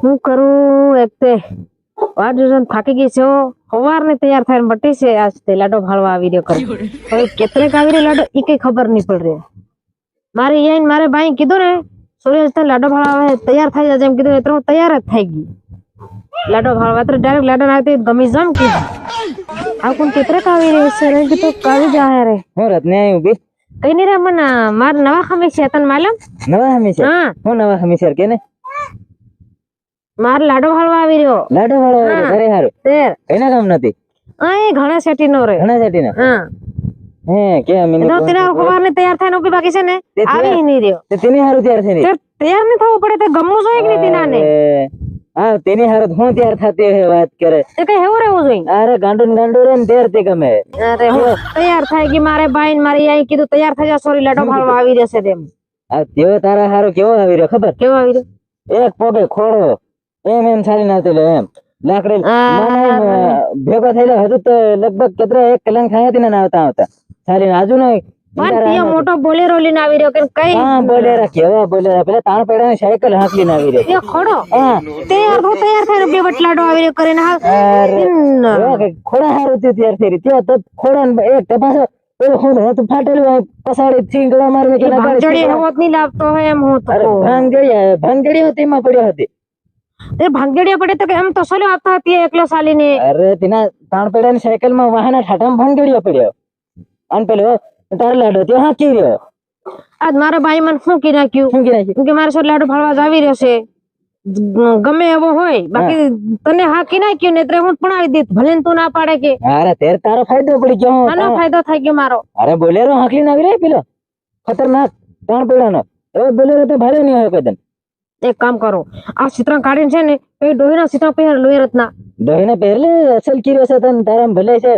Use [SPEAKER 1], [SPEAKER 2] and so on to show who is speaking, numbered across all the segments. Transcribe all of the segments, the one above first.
[SPEAKER 1] હું કરું એક તે વાટ જોઈને થાકી ગઈ છો સવારને તૈયાર થઈને બટી છે આજ તે લાડો ભાળવા આવી રહ્યો કરે હવે કેટલેક આવી રહ્યો લાડો ઈ કઈ ખબર નહીં પડ રહી મારે યાઈને મારે ભાઈ કીધું ને સૂર્ય તને લાડો ભાળવા આવે તૈયાર થઈ જાય એમ કીધું એટલે હું તૈયાર જ થઈ ગઈ લાડો ભાળવા તો ડાયરેક્ટ લાડો નાખતી ગમી જમ કીધું આ કોણ કેટલેક આવી રહ્યો છે રે કીધું કાવી જાય રે
[SPEAKER 2] હું રત્ને આવી ઉભી
[SPEAKER 1] કઈ નહીં રે મને માર નવા ખમીસ છે તને માલમ
[SPEAKER 2] નવા હમીસર
[SPEAKER 1] હા
[SPEAKER 2] હું નવા હમીસર કે ને
[SPEAKER 1] માર લાડો ભાળવા આવી રહ્યો
[SPEAKER 2] લાડો વાળો આવે ઘરે હારું
[SPEAKER 1] તેર
[SPEAKER 2] એના કામ નથી
[SPEAKER 1] આ ઘણા સેટી નો રે
[SPEAKER 2] ઘણા જાતી ના
[SPEAKER 1] હા
[SPEAKER 2] હે કે મિનિટ
[SPEAKER 1] તો તેના ખબર ને તૈયાર થઈને ઉભી બાકી છે ને આવી નહીં રહ્યો
[SPEAKER 2] તે તેની હારું તૈયાર થઈ
[SPEAKER 1] તે તૈયાર નહીં થવું પડે તે ગમવું જોઈએ કે નહીં તેનાને
[SPEAKER 2] હા તેની હારું હું તૈયાર થતી હે વાત કરે
[SPEAKER 1] તે કઈ હેવું રહેવું જોઈએ
[SPEAKER 2] અરે ગાંડુ રે ને તૈયાર તે ગમે
[SPEAKER 1] અરે હું તૈયાર થઈ ગઈ મારે ભાઈ ને મારી આઈ કીધું તૈયાર થઈ જા સોરી લાડો ભાળવા આવી રહેશે તેમ
[SPEAKER 2] આ તેઓ તારા હારું કેવો આવી રહ્યો ખબર
[SPEAKER 1] કેવો આવી રહ્યો
[SPEAKER 2] એક પોગે ખોડો એમ ચાલી નાવતી લે એમ લાકડી મને ભેગો થયેલો હજુ તો લગભગ કેટલા 1 કલાક થયા હતી ને આવતા આવતા ચાલી આજુ ને
[SPEAKER 1] પણ તે મોટો બોલેરો લઈને આવી રહ્યો કે કઈ
[SPEAKER 2] હા બોલેરા કેવા બોલેરા પેલા તાણ પેડા સાયકલ હાંકીને આવી રહી
[SPEAKER 1] એ ખોડો
[SPEAKER 2] હા
[SPEAKER 1] તૈયાર થઈને બે વટલાડો આવી રહ્યો કરીને
[SPEAKER 2] અરે ખોડા હારું થી તૈયાર થઈ રહી ત્યાં તો ખોડા ને એક તપાસો પેલો હું હતું ફાટેલું પસાડી થીંગડા મારને કે
[SPEAKER 1] ભાંગડી હોત નહીં લાવતો હોય એમ હું તો
[SPEAKER 2] ભાંગડી હતી એમાં પડ્યો હતી
[SPEAKER 1] તે ભાંગડીયા પડે તો કે એમ તો સોલો આપતા હતી એકલો સાલીને
[SPEAKER 2] અરે તેના તાણ પેડા ની સાયકલ માં વાહના ઠાઠામાં ભાંગડીયો પડ્યો અને પેલો તાર લાડો ત્યાં હાંકી રહ્યો
[SPEAKER 1] આજ મારા ભાઈ મને શું કી નાખ્યું કે મારે સોર લાડો ભાળવા જ આવી રહ્યો છે ગમે એવો હોય બાકી તને હાંકી નાખ્યું ને એટલે હું પણ આવી દીધ ભલે તું ના પાડે કે
[SPEAKER 2] અરે તેર તારો ફાયદો પડી ગયો
[SPEAKER 1] આનો ફાયદો થઈ ગયો મારો
[SPEAKER 2] અરે બોલેરો હાંકીને આવી રહ્યો પેલો ખતરનાક તાણ પેડાનો એવો બોલેરો તો ભારે નહીં હોય કદન
[SPEAKER 1] એક કામ કરો આ ચિત્ર કાઢીને છે ને એ ડોહીના ચિત્ર પહેર લોહી રત્ના
[SPEAKER 2] ડોહીને પહેરલે અસલ કીરો છે તને તારા ભલે છે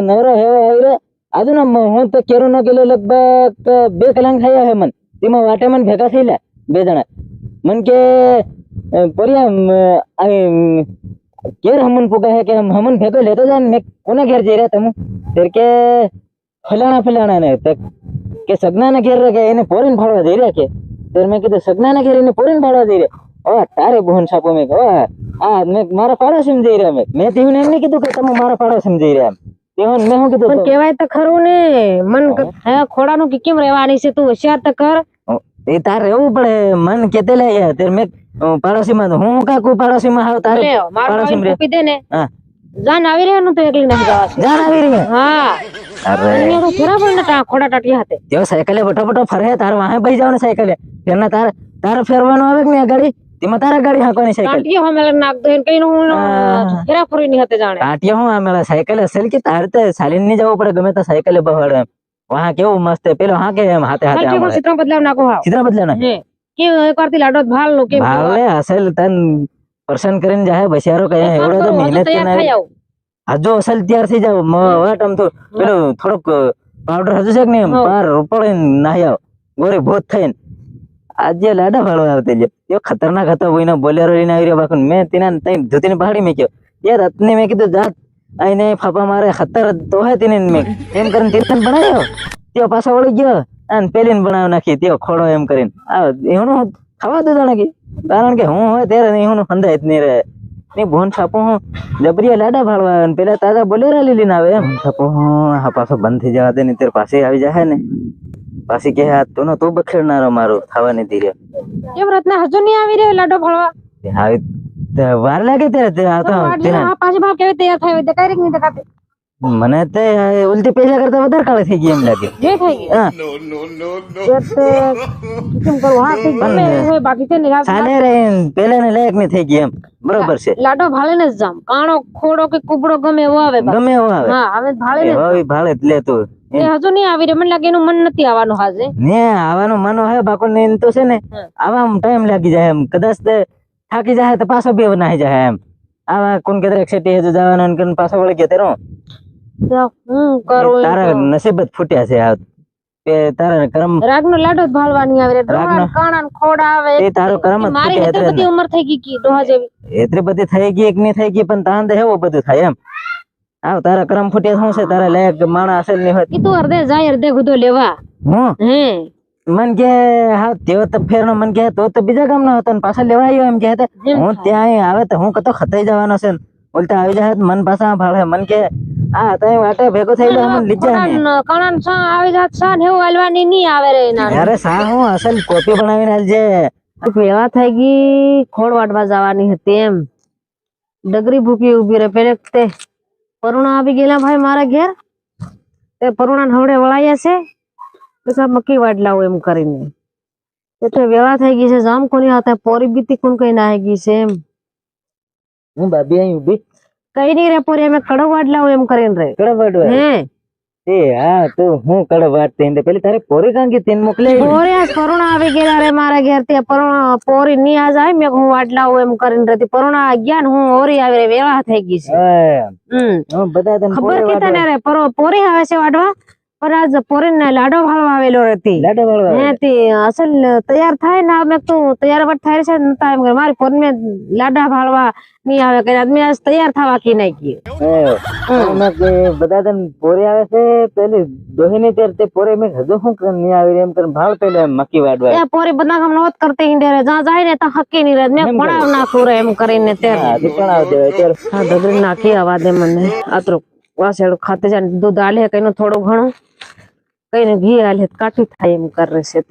[SPEAKER 2] નવરો હેવો આવી રહ્યો આજુ ને હું તો કેરો ન ગયેલો લગભગ 2 કલાક થયા હે મન તેમાં વાટે મને ભેગા થયેલા 2 જણા મન કે પોરિયા આવી કેર હમન પુગા હે કે હમન ભેગો લેતો જાય ને કોના ઘેર જઈ રહ્યા તમે તેર કે ફલાણા ને કે સગના ને ઘેર કે એને પોરીને ફાડવા જઈ રહ્યા કે તેર મેં કીધું સગના ને ઘેર એને પોરીને ફાડવા જઈ રહ્યા ઓ તારે બોહન સાપો મેં આ મેં મારા પાડોશી જઈ રહ્યા મેં તેવું એમ નહીં કીધું કે તમે મારા પાડોશી જઈ રહ્યા મેં શું કીધું
[SPEAKER 1] પણ કહેવાય તો ખરું ને મન ખોડાનું કે કેમ રહેવાની છે તું હોશિયાર તો કર
[SPEAKER 2] એ તાર રહેવું પડે મન કેતે લે તેર મેં પાડોશી માં હું કાકુ પાડોશી માં હાવ તારે
[SPEAKER 1] પાડોશી માં કોપી દે ને જાન આવી રહ્યો ને તો એકલી નથી જવા
[SPEAKER 2] જાન આવી રહી
[SPEAKER 1] હા
[SPEAKER 2] અરે
[SPEAKER 1] અહીંયા તો ખરા પણ ખોડા ટાટિયા હાથે
[SPEAKER 2] તેઓ સાયકલે બટો ફરે તાર વાહે બેસી જાવ ને સાયકલે તેના તાર ફેરવાનું આવે કે ને ગાડી તેમાં તારા ગાડી હાંકવાની સાયકલ
[SPEAKER 1] ટાટિયા હમેલા નાખ દે કઈ હું ફેરા ફરી ની હાથે જાણે
[SPEAKER 2] ટાટિયા હું આમેલા સાયકલ અસલ કે તાર તે સાલીન ની જવું પડે ગમે તો સાયકલે બહાડ એમ વહા કેવું મસ્ત પેલો હાંકે એમ હાથે હાથે
[SPEAKER 1] ચિત્ર બદલાવ નાખો હા
[SPEAKER 2] ચિત્ર બદલાવ ના
[SPEAKER 1] કે એક વારથી લાડો ભાલ લો કે
[SPEAKER 2] ભાલે અસલ તન પર્સન કરીને જાય બસિયારો કહે એવડો તો મહેનત કરીને હજુ અસલ તૈયાર થઈ જાવ વાટ આમ તો પેલું થોડુંક પાવડર હજુ છે કે નહીં પાર રોપડે નાહી આવ ગોરી ભૂત થઈને આજે લાડા ભાળવા આવતે લે એ ખતરનાક હતો કોઈનો બોલેરો લઈને આવી રહ્યો બાકી મેં તેના તઈ ધોતીને પહાડી મેં કયો યાર રત્ને મેં કીધું જાત આઈને ફાપા મારે ખતર તો હે તેને મેં એમ કરીને તીર્થન બનાવ્યો તેઓ પાછો વળી ગયો અને પેલીને બનાવ નાખી તેઓ ખોડો એમ કરીને આ એનું ખાવા દો જાણે કે કારણ કે હું હોય ત્યારે નહીં હું હંધાય જ નહીં રહે નહીં ભોન છાપો હું જબરિયા લાડા ભાળવા આવે પેલા તાજા બોલેરા લીલીને આવે એમ છાપો હું હા પાછો બંધ થઈ જવા દે ને ત્યારે પાસે આવી જાય ને પાછી કે આ તું તું બખેડનારો મારું ખાવાની ધીરે
[SPEAKER 1] કેમ રત્ના હજુ નહીં આવી રહ્યો લાડો ભાળવા
[SPEAKER 2] આવી વાર લાગે ત્યારે
[SPEAKER 1] પાછી ભાવ કેવી તૈયાર થાય દેખાય કે નહીં દેખાતી
[SPEAKER 2] મને તે ઉલટી પૈસા કરતા વધારે કાળે થઈ ગઈ એમ લાગે
[SPEAKER 1] જે થઈ ગઈ
[SPEAKER 2] હા
[SPEAKER 1] કેમ કરું હા કઈ ગમે હોય બાકી છે ને
[SPEAKER 2] ચાલે રે પેલા ને લાયક ની થઈ ગઈ એમ બરોબર છે
[SPEAKER 1] લાડો ભાળે ને જામ કાણો ખોડો કે કુબડો ગમે એવો આવે
[SPEAKER 2] ગમે એવો આવે
[SPEAKER 1] હા હવે ભાળે ને
[SPEAKER 2] હવે ભાળે જ લે તું
[SPEAKER 1] એ હજુ નહીં આવી રહ્યો મને લાગે એનું મન નથી આવવાનું હાજે
[SPEAKER 2] ને આવવાનું મન હોય બાકો ને તો છે ને આવામાં ટાઈમ લાગી જાય એમ કદાચ થાકી જાય તો પાછો બે નાહી જાય એમ આવા કોણ કે એક્સેટી હજુ જવાનું કે પાછો વળી ગયા તેરો
[SPEAKER 1] હું કરું
[SPEAKER 2] તારા નસીબ જ ફૂટ્યા છે આ કે તારા કર્મ
[SPEAKER 1] રાગનો લાડો જ ભાળવાની આવે ડોહા કાણા ખોડા આવે
[SPEAKER 2] એ તારો કર્મ જ
[SPEAKER 1] મારી
[SPEAKER 2] ફૂટ્યા
[SPEAKER 1] બધી ઉંમર થઈ ગઈ કી ડોહા જેવી
[SPEAKER 2] એટલી બધી થઈ ગઈ કે નહીં થઈ ગઈ પણ તાંદે હેવો બધું થાય એમ આવ તારા કર્મ ફૂટ્યા શું છે તારા લાયક માણસ અસલ ની હોય
[SPEAKER 1] ઈ તું અર્ધે જાય અર્ધે ગુદો લેવા
[SPEAKER 2] હું
[SPEAKER 1] હે
[SPEAKER 2] મન કે હા તેઓ તો ફેરનો મન કે તો બીજા ગામનો હતો ને પાછા લેવા આવ્યો એમ કે હું ત્યાં આવે તો હું કતો ખતાઈ જવાનો છે ને બોલતા આવી જાય તો મન પાછા ભાળે મન કે આ તઈ વાટે ભેગો થઈ ગયો મને લીજા ને
[SPEAKER 1] કણાન સા આવી જાત સા ને એવું હાલવાની નહીં આવે રે ના
[SPEAKER 2] અરે સા હું અસલ કોપી બનાવીને આલજે
[SPEAKER 1] ભેગા થઈ ગઈ ખોળ વાટવા જવાની હતી એમ ડગરી ભૂકી ઉભી રે પેલે તે પરુણા આવી ગયેલા ભાઈ મારા ઘેર તે પરુણા હવડે વળાયા છે તો મક્કી વાટ લાવું એમ કરીને એટલે વેળા થઈ ગઈ છે જામ કોની હાથે પોરી બીતી કોણ કઈ ના ગઈ છે એમ
[SPEAKER 2] હું ભાભી અહીં ઉભી
[SPEAKER 1] કઈ નઈ રે પોરી અમે કડો વાટ લાવું એમ કરીને રે
[SPEAKER 2] કડો વાટવા
[SPEAKER 1] હે
[SPEAKER 2] એ હા તું હું કડો વાટ તેને પેલી તારે પોરી કાંગી તેને મોકલે
[SPEAKER 1] પોરી આ પરુણા આવી ગયેલા રે મારા ઘેર તે પરુણા પોરી ની આજ આવી મેં હું વાટ લાવું એમ કરીને રહેતી પરુણા ગયા ને હું ઓરી આવી રે વેળા થઈ ગઈ છે
[SPEAKER 2] બધા તને
[SPEAKER 1] ખબર કે તને રે પોરી આવે છે વાટવા પણ આજ પોરી ને લાડો ભાળવા આવેલો રહેતી
[SPEAKER 2] લાડો વાળવા
[SPEAKER 1] હે તે અસલ તૈયાર થાય ને મેં તું તૈયાર વટ થાય છે ને ટાઈમ મારી ફોન મેં લાડા ભાળવા નહીં આવે કે આદમી આજ તૈયાર થવા કી નાખી
[SPEAKER 2] બધા તને પોરી આવે છે પેલી દોહીની તેર તે પોરી મેં હજુ શું નહીં આવી એમ કરીને ભાળ પેલે મક્કી વાડવા
[SPEAKER 1] એ પોરી બધા કામ નોત કરતી હિંડે રે જ્યાં જાય ને ત્યાં હકી નહીં રહે મેં પડાવ નાખું રે એમ કરીને તે
[SPEAKER 2] પણ આવ દેવાય તેર
[SPEAKER 1] હા ડગરી નાખી આવા દે મને આતરો વાસેડું ખાતે જાય દૂધ આલે કઈનું થોડું ઘણું કઈને ઘી આલે કાઠી થાય એમ કરે છે તે